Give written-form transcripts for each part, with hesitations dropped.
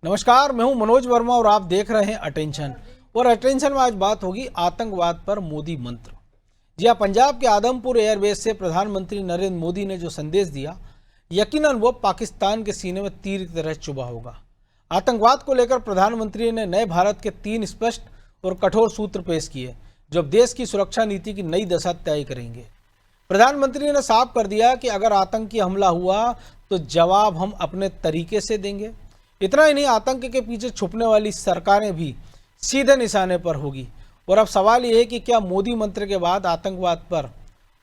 नमस्कार, मैं हूं मनोज वर्मा और आप देख रहे हैं अटेंशन। और अटेंशन में आज बात होगी आतंकवाद पर मोदी मंत्र। जी हां, पंजाब के आदमपुर एयरबेस से प्रधानमंत्री नरेंद्र मोदी ने जो संदेश दिया, यकीनन वो पाकिस्तान के सीने में तीर की तरह चुभा होगा। आतंकवाद को लेकर प्रधानमंत्री ने नए भारत के 3 स्पष्ट और कठोर सूत्र पेश किए, जो अब देश की सुरक्षा नीति की नई दशा तय करेंगे। प्रधानमंत्री ने साफ कर दिया कि अगर आतंकी हमला हुआ तो जवाब हम अपने तरीके से देंगे। इतना ही नहीं, आतंक के पीछे छुपने वाली सरकारें भी सीधे निशाने पर होगी। और अब सवाल यह है कि क्या मोदी मंत्र के बाद आतंकवाद पर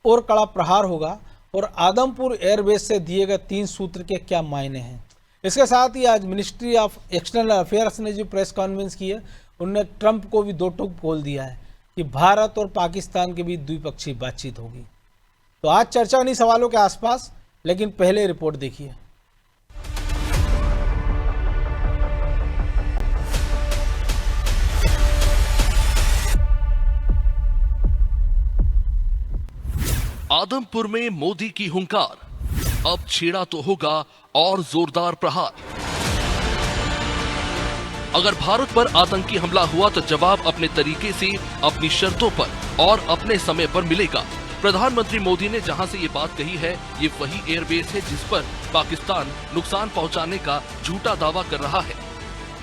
और कड़ा प्रहार होगा, और आदमपुर एयरबेस से दिए गए 3 सूत्र के क्या मायने हैं। इसके साथ ही आज मिनिस्ट्री ऑफ एक्सटर्नल अफेयर्स ने जो प्रेस कॉन्फ्रेंस की है, उनने ट्रंप को भी 2 टूक बोल दिया है कि भारत और पाकिस्तान के बीच द्विपक्षीय बातचीत होगी। तो आज चर्चा इन्हीं सवालों के आसपास, लेकिन पहले रिपोर्ट देखिए। आदमपुर में मोदी की हुंकार, अब छेड़ा तो होगा और जोरदार प्रहार। अगर भारत पर आतंकी हमला हुआ तो जवाब अपने तरीके से, अपनी शर्तों पर और अपने समय पर मिलेगा। प्रधानमंत्री मोदी ने जहां से ये बात कही है, ये वही एयरबेस है जिस पर पाकिस्तान नुकसान पहुंचाने का झूठा दावा कर रहा है।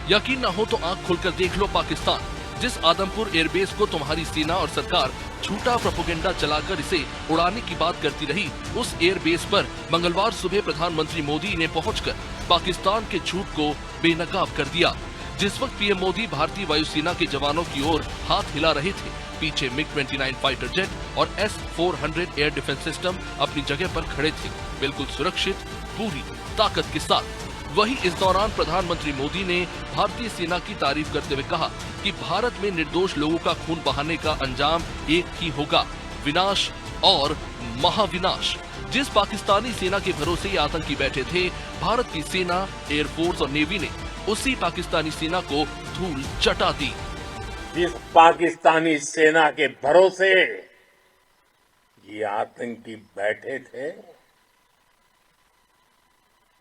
यकीन न हो तो आंख खोलकर देख लो पाकिस्तान, जिस आदमपुर एयरबेस को तुम्हारी सेना और सरकार झूठा प्रोपेगेंडा चलाकर इसे उड़ाने की बात करती रही, उस एयरबेस पर मंगलवार सुबह प्रधानमंत्री मोदी ने पहुंचकर पाकिस्तान के झूठ को बेनकाब कर दिया। जिस वक्त पीएम मोदी भारतीय वायुसेना के जवानों की ओर हाथ हिला रहे थे, पीछे MiG-29 फाइटर जेट और S-400 एयर डिफेंस सिस्टम अपनी जगह पर खड़े थे, बिल्कुल सुरक्षित, पूरी ताकत के साथ। वहीं इस दौरान प्रधानमंत्री मोदी ने भारतीय सेना की तारीफ करते हुए कहा कि भारत में निर्दोष लोगों का खून बहाने का अंजाम एक ही होगा, विनाश और महाविनाश। जिस पाकिस्तानी सेना के भरोसे ये आतंकी बैठे थे, भारत की सेना, एयरफोर्स और नेवी ने उसी पाकिस्तानी सेना को धूल चटा दी। जिस पाकिस्तानी सेना के भरोसे ये आतंकी बैठे थे,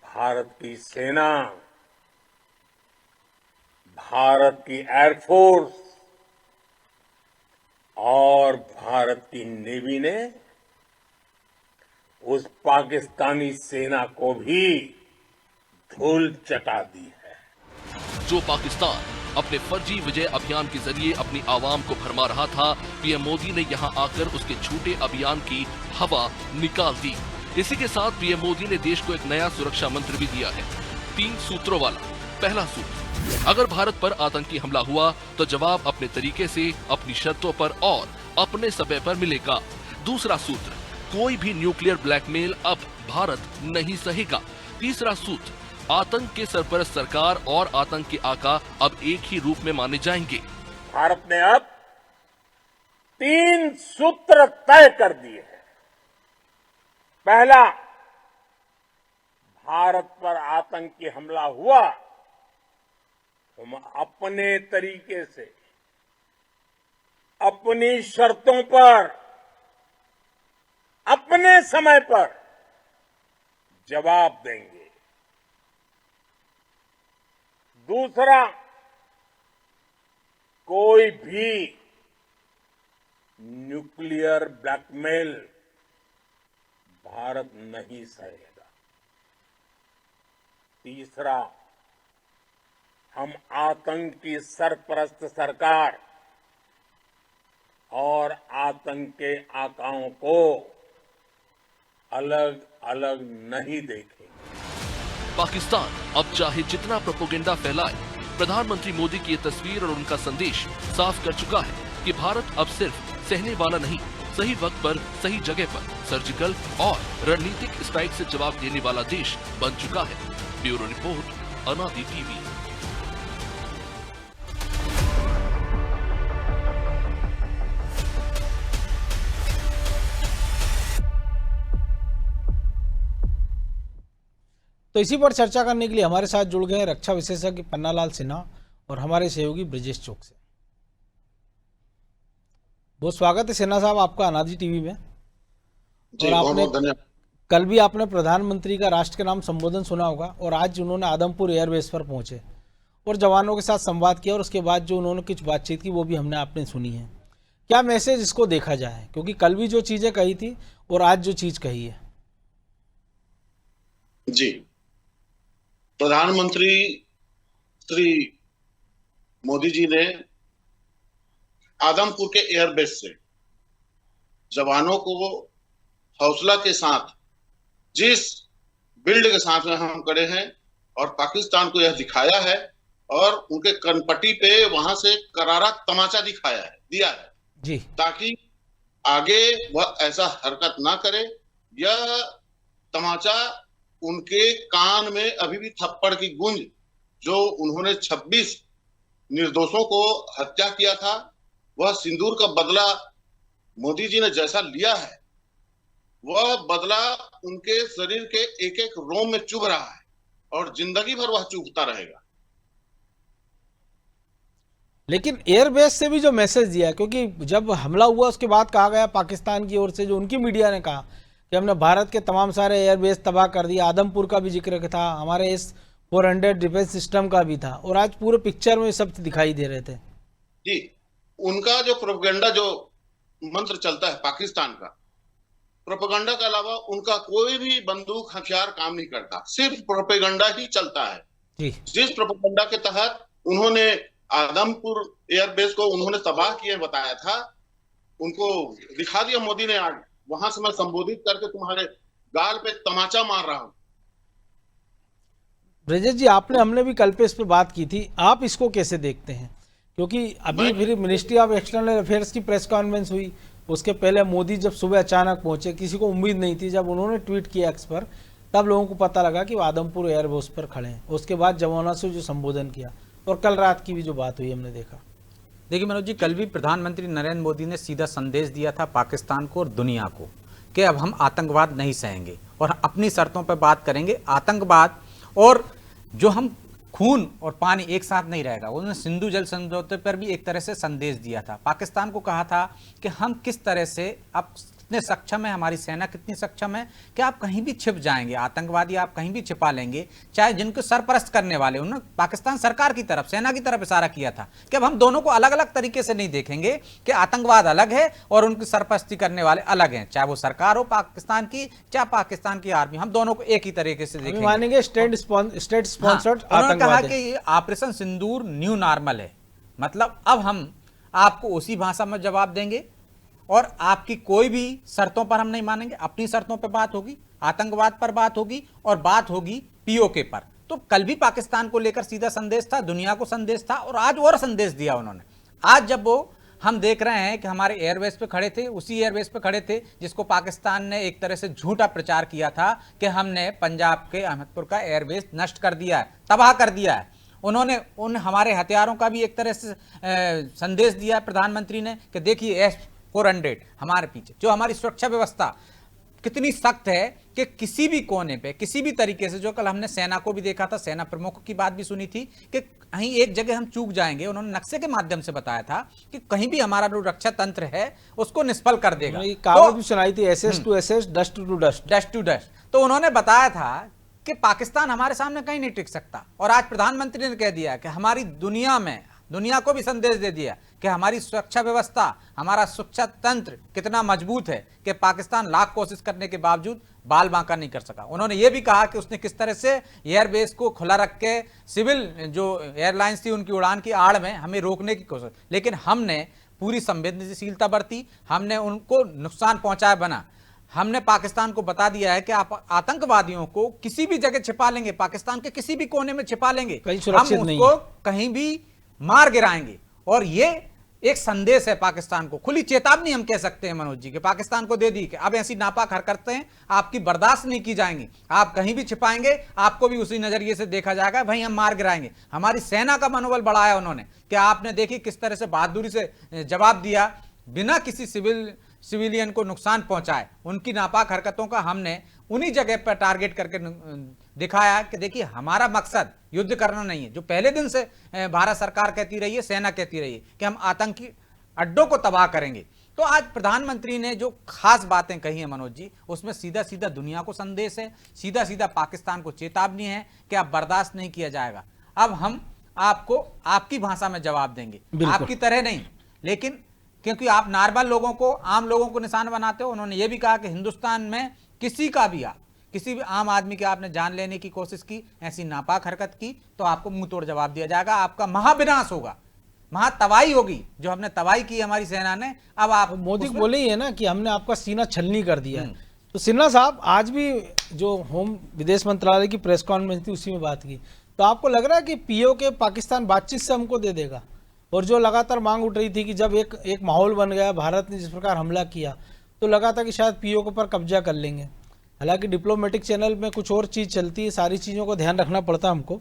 भारत की सेना, भारत की एयरफोर्स और भारत की नेवी ने उस पाकिस्तानी सेना को भी धूल चटा दी है। जो पाकिस्तान अपने फर्जी विजय अभियान के जरिए अपनी आवाम को भरमा रहा था, पीएम मोदी ने यहां आकर उसके झूठे अभियान की हवा निकाल दी। इसी के साथ पीएम मोदी ने देश को एक नया सुरक्षा मंत्र भी दिया है, 3 सूत्रों वाला। पहला सूत्र, अगर भारत पर आतंकी हमला हुआ तो जवाब अपने तरीके से, अपनी शर्तों पर और अपने समय पर मिलेगा। दूसरा सूत्र, कोई भी न्यूक्लियर ब्लैकमेल अब भारत नहीं सहेगा। तीसरा सूत्र, आतंक के सरपरस्त सरकार और आतंक के आका अब एक ही रूप में माने जाएंगे। भारत ने अब 3 सूत्र तय कर दिए हैं। पहला, भारत पर आतंकी हमला हुआ, हम अपने तरीके से, अपनी शर्तों पर, अपने समय पर जवाब देंगे। दूसरा, कोई भी न्यूक्लियर ब्लैकमेल भारत नहीं सहेगा। तीसरा, हम आतंक की सरपरस्त सरकार और आतंक के आकाओं को अलग अलग नहीं देखेंगे। पाकिस्तान अब चाहे जितना प्रोपेगेंडा फैलाए, प्रधानमंत्री मोदी की ये तस्वीर और उनका संदेश साफ कर चुका है कि भारत अब सिर्फ सहने वाला नहीं, सही वक्त पर, सही जगह पर सर्जिकल और रणनीतिक स्ट्राइक से जवाब देने वाला देश बन चुका है। ब्यूरो रिपोर्ट, अनादि टीवी। तो इसी पर चर्चा करने के लिए हमारे साथ जुड़ गए रक्षा विशेषज्ञ पन्नालाल सिन्हा और हमारे सहयोगी ब्रजेश चौक से। बहुत स्वागत है सिन्हा साहब आपका अनादि टीवी में। और आपने कल भी आपने प्रधानमंत्री का राष्ट्र के नाम संबोधन सुना होगा, और आज उन्होंने आदमपुर एयरबेस पर पहुंचे और जवानों के साथ संवाद किया और उसके बाद जो उन्होंने कुछ बातचीत की वो भी हमने आपने सुनी है। क्या मैसेज इसको देखा जाए, क्योंकि कल भी जो चीज़ें कही थी और आज जो चीज़ कही है? जी, प्रधानमंत्री श्री मोदी जी ने आदमपुर के एयरबेस से जवानों को हौसला के साथ, जिस बिल्ड के साथ में हम खड़े हैं और पाकिस्तान को यह दिखाया है और उनके कनपट्टी पे वहां से करारा तमाचा दिया है जी, ताकि आगे वह ऐसा हरकत ना करे। यह तमाचा उनके कान में अभी भी थप्पड़ की गूंज, जो उन्होंने 26 निर्दोषों को हत्या किया था, वह सिंदूर का बदला मोदी जी ने जैसा लिया है, वह बदला उनके शरीर के एक एक रोम में चुभ रहा है और जिंदगी भर वह चुभता रहेगा। लेकिन एयरबेस से भी जो मैसेज दिया है, क्योंकि जब हमला हुआ उसके बाद कहा गया पाकिस्तान की ओर से, जो उनकी मीडिया ने कहा कि हमने भारत के तमाम सारे एयरबेस तबाह कर दिया, आदमपुर का भी जिक्र था, हमारे S-400 डिफेंस सिस्टम का भी था, और आज पूरे पिक्चर में सब दिखाई दे रहे थे। जी, उनका जो प्रोपेगेंडा, जो मंत्र चलता है पाकिस्तान का, प्रोपेगेंडा के अलावा उनका कोई भी बंदूक हथियार काम नहीं करता, सिर्फ प्रोपेगेंडा ही चलता है। जी, जिस प्रोपेगेंडा के तहत उन्होंने आदमपुर एयरबेस को उन्होंने तबाह किए बताया था, उनको दिखा दिया मोदी ने। आज वहां से मैं संबोधित करके तुम्हारे गाल पे तमाचा मार रहा हूं। ब्रजेश जी, हमने भी कल पे इस पे बात की थी, आप इसको कैसे देखते हैं? क्योंकि अभी फिर मिनिस्ट्री ऑफ एक्सटर्नल अफेयर्स की प्रेस कॉन्फ्रेंस हुई, उसके पहले मोदी जब सुबह अचानक पहुंचे, किसी को उम्मीद नहीं थी, जब उन्होंने ट्वीट किया एक्स पर, तब लोगों को पता लगा कि वो आदमपुर एयरबेस पर खड़े हैं। उसके बाद जवानों से जो संबोधन किया, और कल रात की भी जो बात हुई हमने देखा। देखिए मनोज जी, कल भी प्रधानमंत्री नरेंद्र मोदी ने सीधा संदेश दिया था पाकिस्तान को और दुनिया को कि अब हम आतंकवाद नहीं सहेंगे और अपनी शर्तों पर बात करेंगे। आतंकवाद और जो हम खून और पानी एक साथ नहीं रहेगा। उन्होंने सिंधु जल समझौते पर भी एक तरह से संदेश दिया था, पाकिस्तान को कहा था कि हम किस तरह से अब कितने सक्षम है, हमारी सेना कितनी सक्षम है कि आप कहीं भी छिप जाएंगे, आतंकवादी आप कहीं भी छिपा लेंगे, चाहे जिनको सरपरस्त करने वाले। उन्होंने पाकिस्तान सरकार की तरफ, सेना की तरफ इशारा किया था कि अब हम दोनों को अलग अलग तरीके से नहीं देखेंगे, कि आतंकवाद अलग है और उनकी सरपरस्ती करने वाले अलग हैं, चाहे वो सरकार हो पाकिस्तान की, चाहे पाकिस्तान की आर्मी, हम दोनों को एक ही तरीके से देखेंगे। मानेंगे स्टेट स्पॉन्सर्ड उन्होंने कहा कि ये ऑपरेशन सिंदूर न्यू नॉर्मल है, मतलब अब हम आपको उसी भाषा में जवाब देंगे और आपकी कोई भी शर्तों पर हम नहीं मानेंगे। अपनी शर्तों पर बात होगी, आतंकवाद पर बात होगी और बात होगी पीओके पर। तो कल भी पाकिस्तान को लेकर सीधा संदेश था, दुनिया को संदेश था, और आज और संदेश दिया उन्होंने। आज जब वो हम देख रहे हैं कि हमारे एयरबेस पे खड़े थे, उसी एयरबेस पे खड़े थे जिसको पाकिस्तान ने एक तरह से झूठा प्रचार किया था कि हमने पंजाब के अहमदपुर का एयरबेस नष्ट कर दिया है, तबाह कर दिया है। उन्होंने उन हमारे हथियारों का भी एक तरह से संदेश दिया प्रधानमंत्री ने कि देखिए S-400 हमारे पीछे, जो हमारी सुरक्षा व्यवस्था कितनी सख्त है कि किसी भी कोने पे, किसी भी तरीके से, जो कल हमने सेना को भी देखा था, सेना प्रमुख की बात भी सुनी थी कि कहीं एक जगह हम चूक जाएंगे, उन्होंने नक्शे के माध्यम से बताया था कि कहीं भी हमारा जो रक्षा तंत्र है उसको निष्फल कर देगा। कहावत भी सुनाई थी, SS to SS, dust to dust, dust to dust. तो उन्होंने बताया था कि पाकिस्तान हमारे सामने कहीं नहीं टिक सकता, और आज प्रधानमंत्री ने कह दिया कि हमारी दुनिया को भी संदेश दे दिया कि हमारी सुरक्षा व्यवस्था, हमारा सुरक्षा तंत्र कितना मजबूत है कि पाकिस्तान लाख कोशिश करने के बावजूद बाल बांका नहीं कर सका। उन्होंने ये भी कहा कि उसने किस तरह से एयरबेस को खुला रख के सिविल जो एयरलाइंस थी उनकी उड़ान की आड़ में हमें रोकने की कोशिश, लेकिन हमने पूरी संवेदनशीलता बरती, हमने उनको नुकसान पहुंचाया बना। हमने पाकिस्तान को बता दिया है कि आप आतंकवादियों को किसी भी जगह छिपा लेंगे, पाकिस्तान के किसी भी कोने में छिपा लेंगे, हम उसको कहीं भी मार गिराएंगे। और ये एक संदेश है पाकिस्तान को, खुली चेतावनी हम कह सकते हैं मनोज जी, कि पाकिस्तान को दे दी कि अब ऐसी नापाक हरकतें आपकी बर्दाश्त नहीं की जाएंगी, आप कहीं भी छिपाएंगे आपको भी उसी नजरिए से देखा जाएगा, भाई हम मार गिराएंगे। हमारी सेना का मनोबल बढ़ाया उन्होंने कि आपने देखी किस तरह से बहादुरी से जवाब दिया, बिना किसी सिविलियन को नुकसान पहुंचाए। उनकी नापाक हरकतों का हमने उन्हीं जगह पर टारगेट करके दिखाया कि देखिए हमारा मकसद युद्ध करना नहीं है, जो पहले दिन से भारत सरकार कहती रही है, सेना कहती रही है कि हम आतंकी अड्डों को तबाह करेंगे। तो आज प्रधानमंत्री ने जो खास बातें कही है मनोज जी, उसमें सीधा सीधा दुनिया को संदेश है, सीधा सीधा पाकिस्तान को चेतावनी है कि अब बर्दाश्त नहीं किया जाएगा। अब हम आपको आपकी भाषा में जवाब देंगे, बिल्कुल। आपकी तरह नहीं। लेकिन क्योंकि आप नॉर्मल लोगों को, आम लोगों को निशान बनाते हो, उन्होंने ये भी कहा कि हिंदुस्तान में किसी भी आम आदमी के आपने जान लेने की कोशिश की, ऐसी नापाक हरकत की तो आपको मुंह तोड़ जवाब दिया जाएगा, आपका महाविनाश होगा, महातबाही होगी। जो हमने तबाही की हमारी सेना ने, अब आप मोदी को बोले ही है ना कि हमने आपका सीना छलनी कर दिया है। तो सिन्हा साहब, आज भी जो होम विदेश मंत्रालय की प्रेस कॉन्फ्रेंस थी उसी में बात की, तो आपको लग रहा है कि पीओके पाकिस्तान बातचीत से हमको दे देगा? और जो लगातार मांग उठ रही थी कि जब एक माहौल बन गया, भारत ने जिस प्रकार हमला किया, तो लगा था कि शायद पीओके पर कब्जा कर लेंगे। हालांकि डिप्लोमेटिक चैनल में कुछ और चीज़ चलती है, सारी चीज़ों को ध्यान रखना पड़ता है हमको,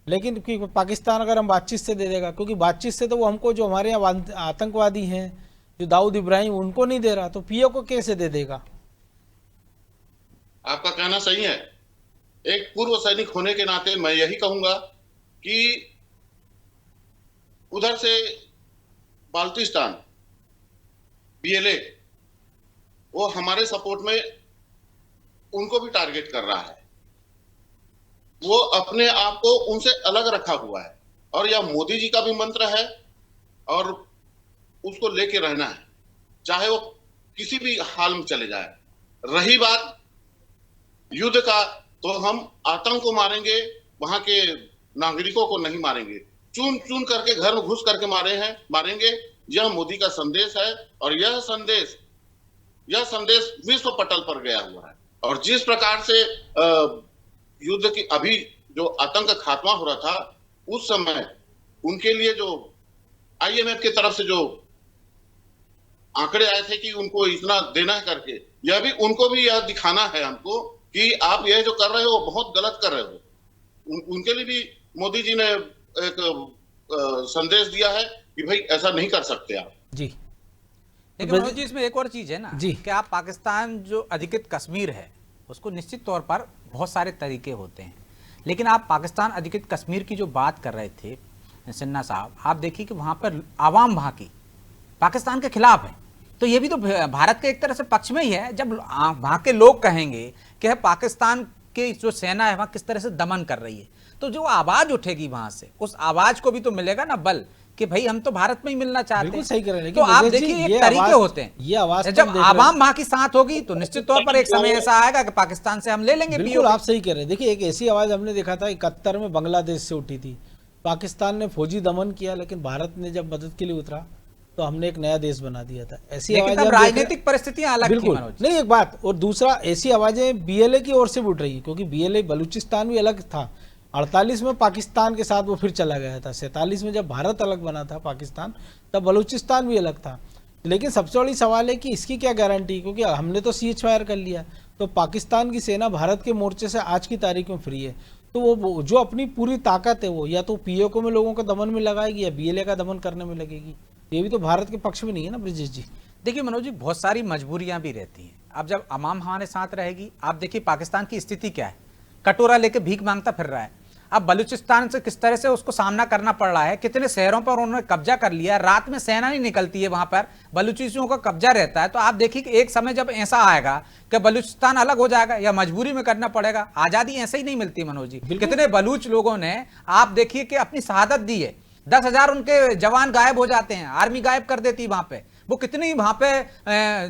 लेकिन कि पाकिस्तान अगर हम बातचीत से दे देगा, क्योंकि बातचीत से तो वो हमको जो हमारे यहाँ आतंकवादी हैं, जो दाऊद इब्राहिम, उनको नहीं दे रहा, तो पीओके को कैसे दे देगा? आपका कहना सही है। एक पूर्व सैनिक होने के नाते मैं यही कहूंगा कि उधर से बाल्टिस्तान बीएलए वो हमारे सपोर्ट में उनको भी टारगेट कर रहा है, वो अपने आप को उनसे अलग रखा हुआ है, और यह मोदी जी का भी मंत्र है और उसको लेके रहना है, चाहे वो किसी भी हाल में चले जाए। रही बात युद्ध का, तो हम आतंक को मारेंगे, वहां के नागरिकों को नहीं मारेंगे, चुन चुन करके घर में घुस करके मारेंगे। यह मोदी का संदेश है, और यह संदेश विश्व पटल पर गया हुआ है। और जिस प्रकार से युद्ध की अभी जो आतंक खात्मा हो रहा था, उस समय उनके लिए जो आईएमएफ की तरफ से जो आंकड़े आए थे कि उनको इतना देना है करके, यह भी उनको भी यह दिखाना है हमको कि आप यह जो कर रहे हो बहुत गलत कर रहे हो। उनके लिए भी मोदी जी ने एक संदेश दिया है कि भाई ऐसा नहीं कर सकते आप जी। लेकिन मनोज जी, इसमें एक और चीज है ना जी, कि आप पाकिस्तान जो अधिकृत कश्मीर है उसको निश्चित तौर पर बहुत सारे तरीके होते हैं, लेकिन आप पाकिस्तान अधिकृत कश्मीर की जो बात कर रहे थे सिन्हा साहब, आप देखिए कि वहां पर आवाम वहां की पाकिस्तान के खिलाफ है, तो ये भी तो भारत के एक तरह से पक्ष में ही है। जब वहां के लोग कहेंगे कि पाकिस्तान की जो सेना है वहां किस तरह से दमन कर रही है, तो जो आवाज उठेगी वहां से, उस आवाज को भी तो मिलेगा ना बल कि भाई हम तो भारत में ही मिलना चाहते हैं। सही कर रहे हैं, तो आप देखिए ये तरीके होते हैं। ये आवाज जब आवाम वहां की साथ होगी तो निश्चित तौर पर एक समय ऐसा आएगा कि पाकिस्तान से हम ले लेंगे। बिल्कुल आप सही कह रहे हैं। देखिए, एक ऐसी आवाज हमने देखा था 71 में बांग्लादेश से उठी थी, पाकिस्तान ने फौजी दमन किया, लेकिन भारत ने जब मदद के लिए उतरा तो हमने एक नया देश बना दिया था। ऐसी आवाजें राजनीतिक परिस्थितियां अलग थी बिल्कुल मनोज। नहीं, एक बात और दूसरा, ऐसी आवाजें बीएलए की ओर से भी उठ रही है, क्योंकि बीएलए बलूचिस्तान भी अलग था, 48 में पाकिस्तान के साथ वो फिर चला गया था, 47 में जब भारत अलग बना था पाकिस्तान, तब बलूचिस्तान भी अलग था। लेकिन सबसे बड़ी सवाल है कि इसकी क्या गारंटी, क्योंकि हमने तो सीज़फायर कर लिया, तो पाकिस्तान की सेना भारत के मोर्चे से आज की तारीख में फ्री है, तो वो जो अपनी पूरी ताकत है वो या तो पीओके में लोगों को दमन में लगाएगी या बीएलए का दमन करने में लगेगी। ये भी तो भारत के पक्ष में नहीं है ना ब्रिजेश जी। देखिए मनोज जी, बहुत सारी मजबूरियां भी रहती हैं। अब जब अवाम हमारे साथ रहेगी, आप देखिए पाकिस्तान की स्थिति क्या है, कटोरा लेके भीख मांगता फिर रहा है। अब बलूचिस्तान से किस तरह से उसको सामना करना पड़ रहा है, कितने शहरों पर उन्होंने कब्जा कर लिया, रात में सेना नहीं निकलती है, वहां पर बलूचियों का कब्जा रहता है। तो आप देखिए कि एक समय जब ऐसा आएगा कि बलूचिस्तान अलग हो जाएगा या मजबूरी में करना पड़ेगा। आजादी ऐसे ही नहीं मिलती मनोज जी। कितने बलूच लोगों ने आप देखिए कि अपनी शहादत दी है, 10,000 उनके जवान गायब हो जाते हैं, आर्मी गायब कर देती है वहां पे, वो कितनी वहां पे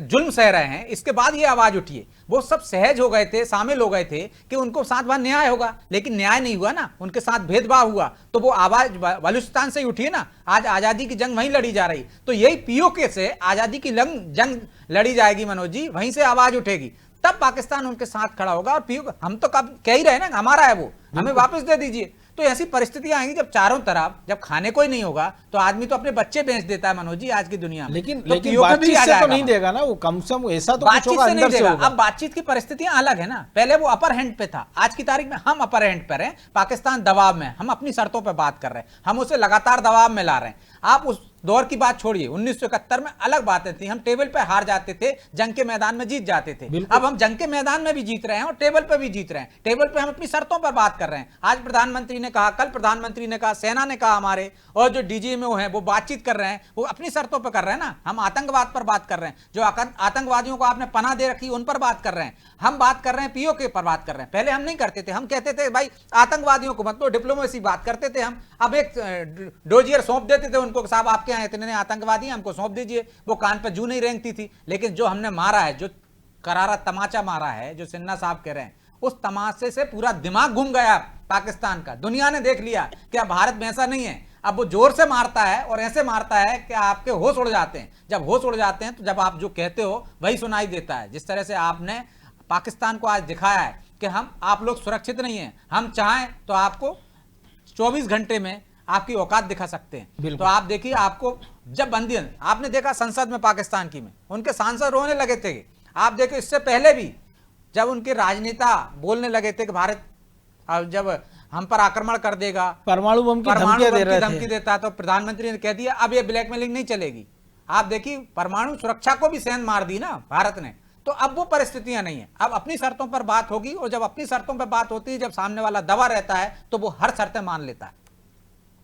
जुल्म सह रहे हैं। इसके बाद ये आवाज उठी है, वो सब सहज हो गए थे, शामिल हो गए थे कि उनको साथ वहां न्याय होगा, लेकिन न्याय नहीं हुआ ना, उनके साथ भेदभाव हुआ। तो वो आवाज बलूचिस्तान से ही उठी है ना, आज आजादी की जंग वहीं लड़ी जा रही। तो यही पीओके से आजादी की जंग लड़ी जाएगी मनोज जी, वहीं से आवाज उठेगी, तब पाकिस्तान उनके साथ खड़ा होगा। और पीओके हम तो कब कह ही रहे ना, हमारा है वो, हमें वापस दे दीजिए। तो ऐसी परिस्थितियां आएंगी जब चारों तरफ जब खाने को ही नहीं होगा, तो आदमी तो अपने बच्चे बेच देता है मनोज जी आज की दुनिया में। लेकिन तो बातचीत से तो नहीं देगा ना वो, कम से कम ऐसा तो कुछ होगा अंदर से होगा। अब बातचीत की परिस्थितियां अलग है ना, पहले वो अपर हैंड पे था, आज की तारीख में हम अपर हैंड पर हैं, पाकिस्तान दबाव में, हम अपनी शर्तों पर बात कर रहे हैं, हम उसे लगातार दबाव में ला रहे हैं। आप उस दौर की बात छोड़िए, 1971 में अलग बातें थी, हम टेबल पे हार जाते थे, जंग के मैदान में जीत जाते थे। अब हम जंग के मैदान में भी जीत रहे हैं और टेबल पे भी जीत रहे हैं। टेबल पे हम अपनी शर्तों पर बात कर रहे हैं। आज प्रधानमंत्री ने कहा, कल प्रधानमंत्री ने कहा, सेना ने कहा हमारे, और जो डीजीएमओ हैं वो बातचीत कर रहे हैं, वो अपनी शर्तों पर कर रहे हैं ना। हम आतंकवाद पर बात कर रहे हैं, जो आतंकवादियों को आपने पनाह दे रखी उन पर बात कर रहे हैं। हम बात कर रहे हैं पीओके पर बात कर रहे हैं। पहले हम नहीं करते थे, हम कहते थे भाई आतंकवादियों को मतलब डिप्लोमेसी बात करते थे हम। अब एक डोजियर सौंप देते थे उनको, साहब आपके यहाँ इतने आतंकवादी हमको सौंप दीजिए। वो कान पर जू नहीं रेंगती थी। लेकिन जो हमने मारा है, जो करारा तमाचा मारा है, जो सिन्हा साहब कह रहे हैं, उस तमाचे से पूरा दिमाग घूम गया पाकिस्तान का। दुनिया ने देख लिया कि अब भारत में ऐसा नहीं है। अब वो जोर से मारता है और ऐसे मारता है कि आपके होश उड़ जाते हैं। जब होश उड़ जाते हैं तो जब आप जो कहते हो वही सुनाई देता है। जिस तरह से आपने पाकिस्तान को आज दिखाया है कि आप लोग सुरक्षित नहीं हैं, हम चाहें तो आपको 24 घंटे में आपकी औकात दिखा सकते हैं। तो आप देखिए, आपको जब बंदी, आपने देखा संसद में पाकिस्तान की में उनके सांसद रोने लगे थे। आप देखो इससे पहले भी जब उनके राजनेता बोलने लगे थे कि भारत जब हम पर आक्रमण कर देगा, परमाणु बम की धमकी देता, तो प्रधानमंत्री ने कह दिया अब ये ब्लैकमेलिंग नहीं चलेगी। आप देखिए, परमाणु सुरक्षा को भी सेंध मार दी ना भारत ने। तो अब वो परिस्थितियां नहीं है। अब अपनी शर्तों पर बात होगी, और जब अपनी शर्तों पर बात होती है, जब सामने वाला दबा रहता है तो वो हर शर्तें मान लेता है।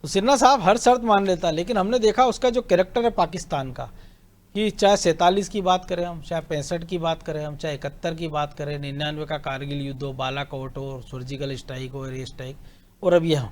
तो सिन्हा साहब हर शर्त मान लेता है, लेकिन हमने देखा उसका जो कैरेक्टर है पाकिस्तान का, कि चाहे 47 की बात करें हम, चाहे 65 की बात करें हम, चाहे 71 की बात करें, 99 का कारगिल युद्ध हो, बालाकोट हो, सर्जिकल स्ट्राइक हो, एयर स्ट्राइक, और अब यह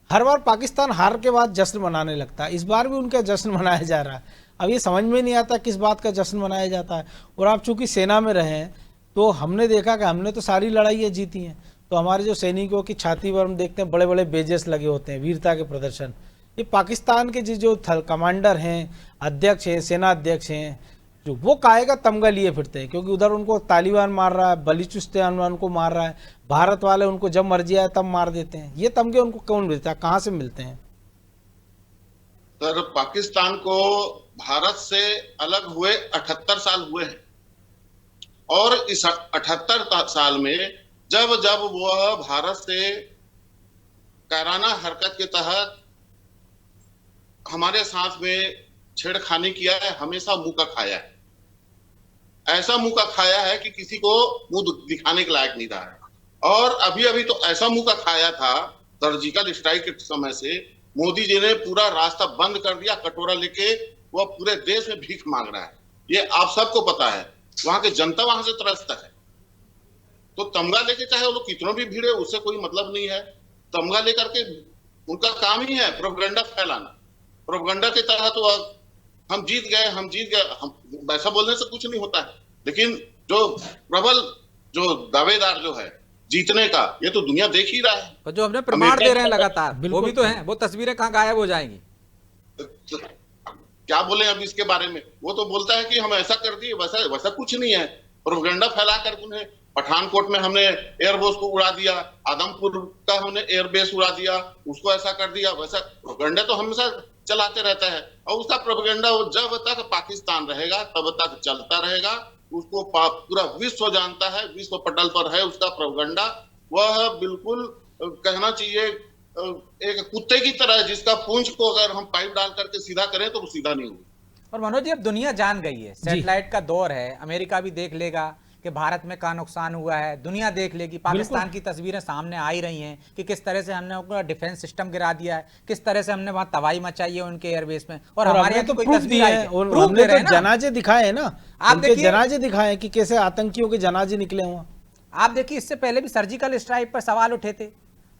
हर बार पाकिस्तान हार के बाद जश्न मनाने लगता है। इस बार भी उनका जश्न मनाया जा रहा है। अब ये समझ में नहीं आता किस बात का जश्न मनाया जाता है। और आप चूंकि सेना में रहे हैं तो हमने देखा कि हमने तो सारी लड़ाइयाँ जीती हैं, तो हमारे जो सैनिकों की छाती पर हम देखते हैं बड़े बड़े बेजेस लगे होते हैं, वीरता के प्रदर्शन। ये पाकिस्तान के जो कमांडर हैं, अध्यक्ष हैं, सेना अध्यक्ष हैं, जो वो काहे का तमगा लिए फिरते हैं, क्योंकि उधर उनको तालिबान मार रहा है, बलूचिस्तान उनको मार रहा है, भारत वाले उनको जब मर्जी आए तब मार देते हैं। ये तमगे उनको कौन मिलता है, कहाँ से मिलते हैं? सर, पाकिस्तान को भारत से अलग हुए 78 साल हुए हैं, और इस 78 साल में जब जब वह भारत से कायराना हरकत के तहत हमारे साथ में छेड़खानी किया है, हमेशा मुंह का खाया है। ऐसा मुंह का खाया है कि किसी को मुंह दिखाने के लायक नहीं रहा है। और अभी अभी तो ऐसा मुंह का खाया था, सर्जिकल स्ट्राइक के समय से मोदी जी ने पूरा रास्ता बंद कर दिया, कटोरा लेके वह पूरे देश में भीख मांग रहा है। ये आप सबको पता है, वहां की जनता वहां से त्रस्त है। तो तमगा लेके चाहे वो लोग कितनों भी भीड़े, उससे कोई मतलब नहीं है। तमगा लेकर के उनका काम ही है प्रोपेगेंडा फैलाना। प्रोपेगेंडा के तहत तो हम जीत गए, हम जीत गए, हम वैसा बोलने से कुछ नहीं होता है। लेकिन जो प्रबल जो दावेदार जो है जीतने का, ये तो दुनिया देख ही रहा है। तो जो हमने प्रमाण दे रहे हैं लगातार, वो भी तो हैं। वो तस्वीरें कहाँ गायब हो जाएंगी? क्या बोले अब इसके बारे में? वो तो बोलता है कि हम ऐसा कर दिए, वैसा वैसा कुछ नहीं है। प्रोपेगेंडा फैला कर उन्हें पठानकोट में हमने एयरबेस को उड़ा दिया, आदमपुर का हमने एयरबेस उड़ा दिया, उसको ऐसा कर दिया, वैसा। प्रोपेगेंडा तो हमेशा चलाते रहता है, और उसका प्रोपेगेंडा जब तक पाकिस्तान रहेगा तब तक चलता रहेगा। उसको पूरा विश्व जानता है, विश्व पटल पर है उसका प्रोपेगेंडा। वह बिल्कुल कहना चाहिए एक कुत्ते की तरह, जिसका पूंछ को अगर हम पाइप डाल करके सीधा करें तो वो सीधा नहीं होगा। और मनोज जी, अब दुनिया जान गई है, सैटेलाइट का दौर है। अमेरिका भी देख लेगा कि भारत में क्या नुकसान हुआ है, दुनिया देख लेगी। पाकिस्तान की तस्वीरें सामने आ ही रही हैं कि किस तरह से हमने उनका डिफेंस सिस्टम गिरा दिया है, किस तरह से हमने वहां तबाही मचाई है उनके एयरबेस में। और हमारे यहाँ तो कोई तस्वीर आई है, हमने तो जनाजे दिखाए ना, आप देखिए जनाजे दिखाए कि कैसे आतंकियों के जनाजे निकले हुए। आप देखिए, इससे पहले भी सर्जिकल स्ट्राइक पर सवाल उठे थे,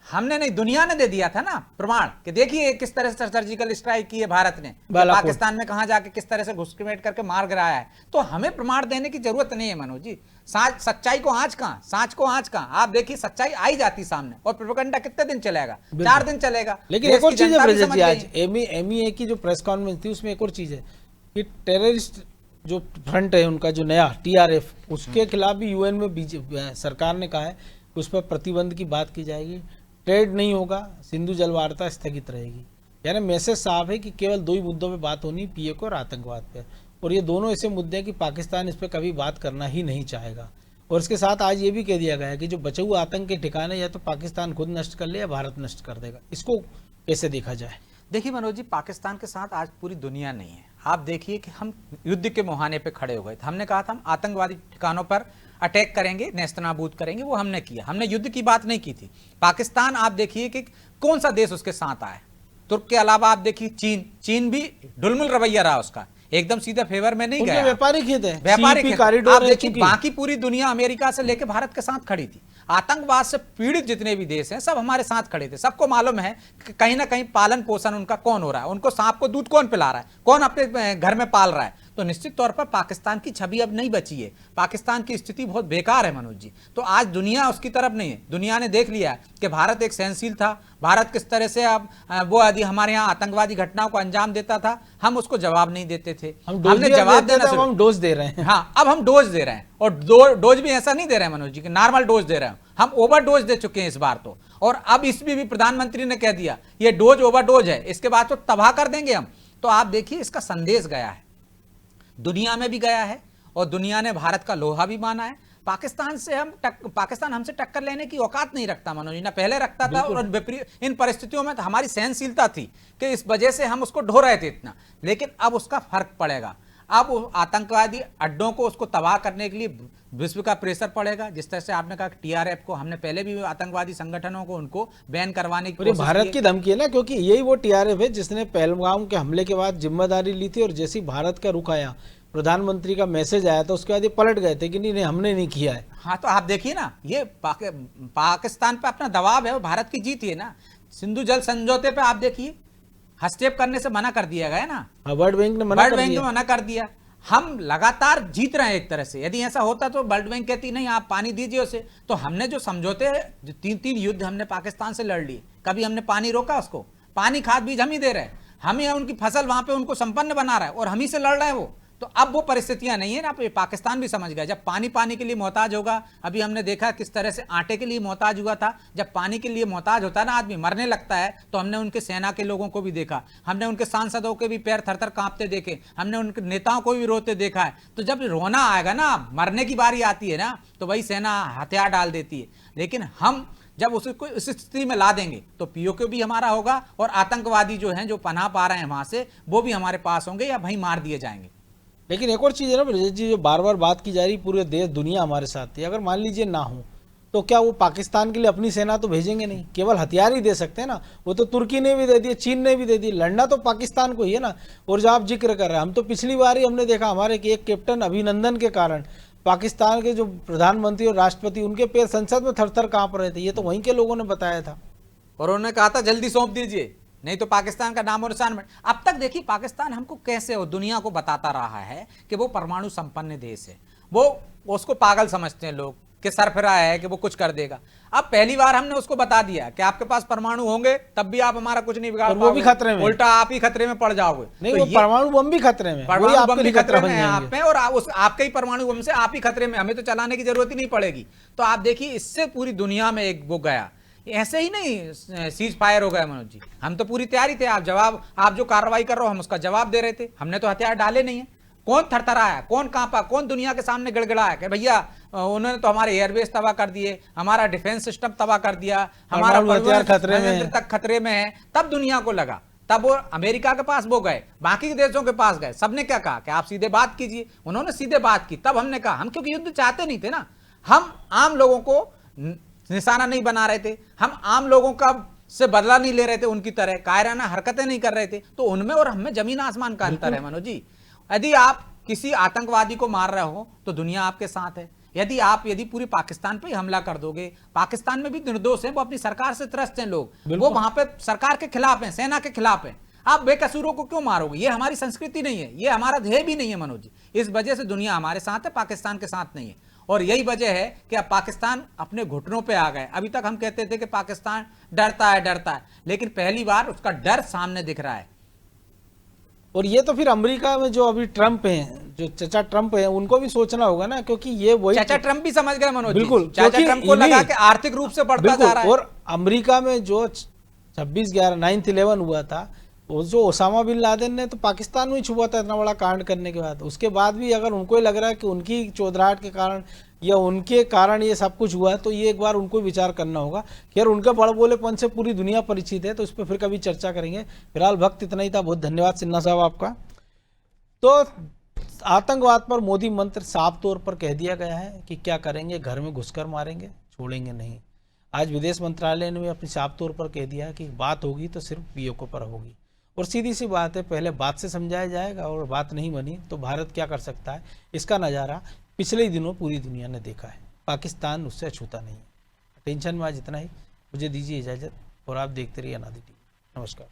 हमने नहीं, दुनिया ने दे दिया था ना प्रमाण कि देखिए किस तरह से सर्जिकल स्ट्राइक की है भारत ने, पाकिस्तान में कहां जाके किस तरह से घुसपैठ करके मार गिराया है। तो हमें प्रमाण देने की जरूरत नहीं है मनोज जी। सच्चाई को आंच कहां, सांच को आंच कहां? आप देखिए, सच्चाई आई जाती सामने। और प्रोपेगेंडा कितने दिन चलेगा? 4 दिन चलेगा। लेकिन एक और चीज है ब्रजेश जी, आज एमईए की जो प्रेस कॉन्फ्रेंस थी उसमें एक और चीज है कि टेररिस्ट जो फ्रंट है उनका, जो नया टीआरएफ, उसके खिलाफ भी यूएन में सरकार ने कहा है कि उस पर प्रतिबंध की बात की जाएगी, ट्रेड नहीं होगा, सिंधु जल वार्ता स्थगित रहेगी। यानी मैसेज साफ है कि केवल 2 ही मुद्दों पे बात होनी, पीओके और आतंकवाद पे। और ये दोनों ऐसे मुद्दे हैं कि पाकिस्तान इस पर कभी बात करना ही नहीं चाहेगा। और इसके साथ आज ये भी कह दिया गया है कि जो बचे हुए आतंक के ठिकाने या तो पाकिस्तान खुद नष्ट कर ले या भारत नष्ट कर देगा। इसको कैसे देखा जाए? देखिए मनोज जी, पाकिस्तान के साथ आज पूरी दुनिया नहीं है। आप देखिए कि हम युद्ध के मुहाने पे खड़े हो गए थे। हमने कहा था हम आतंकवादी ठिकानों पर अटैक करेंगे, नेस्तनाबूद करेंगे, वो हमने किया। हमने युद्ध की बात नहीं की थी। पाकिस्तान आप देखिए कि कौन सा देश उसके साथ आया। तुर्क के अलावा आप देखिए चीन भी ढुलमुल रवैया रहा उसका, एकदम सीधा फेवर में नहीं गया। व्यापारिक हित है, व्यापारिक CEP हित। कॉरिडोर आप है देखिए चूंकि। बाकी पूरी दुनिया अमेरिका से लेकर भारत के साथ खड़ी थी। आतंकवाद से पीड़ित जितने भी देश हैं सब हमारे साथ खड़े थे। सबको मालूम है कि कहीं ना कहीं पालन पोषण उनका कौन हो रहा है, उनको सांप को दूध कौन पिला रहा है, कौन अपने घर में पाल रहा है। तो निश्चित तौर पर पाकिस्तान की छवि अब नहीं बची है। पाकिस्तान की स्थिति बहुत बेकार है मनोज जी। तो आज दुनिया उसकी तरफ नहीं है। दुनिया ने देख लिया कि भारत एक सहनशील था। भारत किस तरह से अब वो यदि हमारे यहाँ आतंकवादी घटनाओं को अंजाम देता था, हम उसको जवाब नहीं देते थे। हमने जवाब देना शुरू। हम डोज दे रहे हैं। हाँ, अब हम डोज दे रहे हैं, और डोज भी ऐसा नहीं दे रहे हैं मनोज जी कि नॉर्मल डोज दे रहे हैं, हम ओवर डोज दे चुके हैं इस बार तो। और अब इसमें भी प्रधानमंत्री ने कह दिया ये डोज ओवर डोज है, इसके बाद तो तबाह कर देंगे हम। तो आप देखिए इसका संदेश गया है, दुनिया में भी गया है, और दुनिया ने भारत का लोहा भी माना है। पाकिस्तान हमसे टक्कर लेने की औकात नहीं रखता मनोज जी, ना पहले रखता था। और इन परिस्थितियों में तो हमारी सहनशीलता थी कि इस वजह से हम उसको ढो रहे थे इतना। लेकिन अब उसका फर्क पड़ेगा। अब आतंकवादी अड्डों को उसको तबाह करने के लिए विश्व का प्रेशर पड़ेगा। जिस तरह से आपने कहा TRF को, हमने पहले भी आतंकवादी संगठनों को उनको बैन करवाने की कोशिश भारत की धमकी है ना, क्योंकि यही वो TRF है जिसने पहलगाम के हमले के बाद जिम्मेदारी ली थी। और जैसे भारत का रुख आया, प्रधानमंत्री का मैसेज आया, तो उसके बाद ये पलट गए थे कि नहीं हमने नहीं किया है। हाँ, तो आप देखिए ना, ये पाकिस्तान पे अपना दबाव है, और भारत की जीत है ना। सिंधु जल समझौते पे आप देखिए हस्तक्षेप करने से मना कर दिया गया ना, वर्ल्ड बैंक ने मना कर दिया। हम लगातार जीत रहे हैं एक तरह से। यदि ऐसा होता तो वर्ल्ड बैंक कहती नहीं आप पानी दीजिए उसे। तो हमने जो समझौते, जो 3 युद्ध हमने पाकिस्तान से लड़ लिए, कभी हमने पानी रोका उसको? पानी खाद बीज हम ही दे रहे हैं, हम ही उनकी फसल वहां पे उनको संपन्न बना रहा है, और हम ही से लड़ रहे हैं वो। तो अब वो परिस्थितियां नहीं है ना। पाकिस्तान भी समझ गया, जब पानी के लिए मोहताज होगा। अभी हमने देखा किस तरह से आटे के लिए मोहताज हुआ था। जब पानी के लिए मोहताज होता है ना आदमी, मरने लगता है। तो हमने उनके सेना के लोगों को भी देखा, हमने उनके सांसदों के भी पैर थर थर कांपते देखे, हमने उनके नेताओं को भी रोते देखा है। तो जब रोना आएगा ना, मरने की बारी आती है ना, तो वही सेना हथियार डाल देती है। लेकिन हम जब उसको इस स्थिति में ला देंगे तो POK भी हमारा होगा, और आतंकवादी जो हैं, जो पनाह पा रहे हैं वहां से, वो भी हमारे पास होंगे या वहीं मार दिए जाएंगे। लेकिन एक और चीज़ है ना ब्रजेश जी, जो बार बार बात की जा रही, पूरे देश दुनिया हमारे साथ थी। अगर मान लीजिए ना हो, तो क्या वो पाकिस्तान के लिए अपनी सेना तो भेजेंगे नहीं, केवल हथियार ही दे सकते हैं ना। वो तो तुर्की ने भी दे दिए, चीन ने भी दे दिए, लड़ना तो पाकिस्तान को ही है ना। और जो आप जिक्र कर रहे हैं, हम तो पिछली बार ही हमने देखा हमारे एक कैप्टन अभिनंदन के कारण पाकिस्तान के जो प्रधानमंत्री और राष्ट्रपति, उनके पैर संसद में थर थर कांप रहे थे। ये तो वहीं के लोगों ने बताया था, और उन्होंने कहा था जल्दी सौंप दीजिए, नहीं तो पाकिस्तान का नामो निशान। अब तक देखिए पाकिस्तान हमको कैसे और दुनिया को बताता रहा है कि वो परमाणु संपन्न देश है। वो उसको पागल समझते हैं लोग कि सरफरा है कि वो कुछ कर देगा। अब पहली बार हमने उसको बता दिया कि आपके पास परमाणु होंगे तब भी आप हमारा कुछ नहीं बिगाड़ पाओगे, वो भी खतरे में, उल्टा आप ही खतरे में पड़ जाओगे। नहीं तो वो परमाणु बम भी खतरे में, परमाणु बम भी खतरे में है आप में, और आपके ही परमाणु बम से आप ही खतरे में, हमें तो चलाने की जरूरत ही नहीं पड़ेगी। तो आप देखिए इससे पूरी दुनिया में एक वो गया। ऐसे ही नहीं सीज फायर हो गया मनोज जी, हम तो पूरी तैयारी थे। आप जो कार्रवाई कर रहे हो हम उसका जवाब दे रहे थे। हमने तो हथियार डाले नहीं है। कौन थरथराया, कौन कांपा, कौन दुनिया के सामने गिड़गिड़ाया कि भैया उन्होंने तो हमारे एयरबेस तबाह कर दिए, हमारा डिफेंस सिस्टम तबाह कर दिया, हमारा हथियार खतरे में तक खतरे में है। तब दुनिया को लगा, तब वो अमेरिका के पास वो गए, बाकी के देशों के पास गए। सबने क्या कहा कि आप सीधे बात कीजिए। उन्होंने सीधे बात की। तब हमने कहा, हम क्योंकि युद्ध चाहते नहीं थे ना, हम आम लोगों को निशाना नहीं बना रहे थे, हम आम लोगों का से बदला नहीं ले रहे थे, उनकी तरह कायराना हरकतें नहीं कर रहे थे। तो उनमें और हमें जमीन आसमान का अंतर है मनोज जी। यदि आप किसी आतंकवादी को मार रहे हो तो दुनिया आपके साथ है। यदि पूरी पाकिस्तान पे ही हमला कर दोगे, पाकिस्तान में भी निर्दोष है, वो अपनी सरकार से त्रस्त हैं लोग, वो वहां पे सरकार के खिलाफ हैं, सेना के खिलाफ हैं। आप बेकसूरों को क्यों मारोगे? ये हमारी संस्कृति नहीं है, ये हमारा ध्येय भी नहीं है मनोज जी। इस वजह से दुनिया हमारे साथ है, पाकिस्तान के साथ नहीं है। और यही वजह है कि अब पाकिस्तान अपने घुटनों पे आ गए। अभी तक हम कहते थे कि पाकिस्तान डरता है, लेकिन पहली बार उसका डर सामने दिख रहा है। और ये तो फिर अमेरिका में जो अभी ट्रंप हैं, जो चाचा ट्रंप हैं, उनको भी सोचना होगा ना, क्योंकि ये वही चाचा ट्रंप भी समझ गए मनोज। बिल्कुल, चाचा ट्रंप को लगा कि आर्थिक रूप से बढ़ता जा रहा है। और अमेरिका में जो 26/11 9/11 हुआ था, वो जो ओसामा बिन लादेन ने तो पाकिस्तान में ही छुआ था इतना बड़ा कांड करने के बाद। उसके बाद भी अगर उनको ही लग रहा है कि उनकी चौधराहट के कारण या उनके कारण ये सब कुछ हुआ है, तो ये एक बार उनको विचार करना होगा कि यार उनके बड़बोलेपन से पूरी दुनिया परिचित है, तो इस पर फिर कभी चर्चा करेंगे। फिलहाल वक्त इतना ही था, बहुत धन्यवाद सिन्हा साहब आपका। तो आतंकवाद पर मोदी मंत्र साफ तौर पर कह दिया गया है कि क्या करेंगे, घर में घुसकर मारेंगे, छोड़ेंगे नहीं। आज विदेश मंत्रालय ने भी अपनी साफ तौर पर कह दिया है कि बात होगी तो सिर्फ पीओके पर होगी। और सीधी सी बात है, पहले बात से समझाया जाएगा और बात नहीं बनी तो भारत क्या कर सकता है, इसका नज़ारा पिछले ही दिनों पूरी दुनिया ने देखा है। पाकिस्तान उससे अछूता नहीं है। टेंशन में आज इतना ही, मुझे दीजिए इजाज़त और आप देखते रहिए अनादि टीवी। नमस्कार।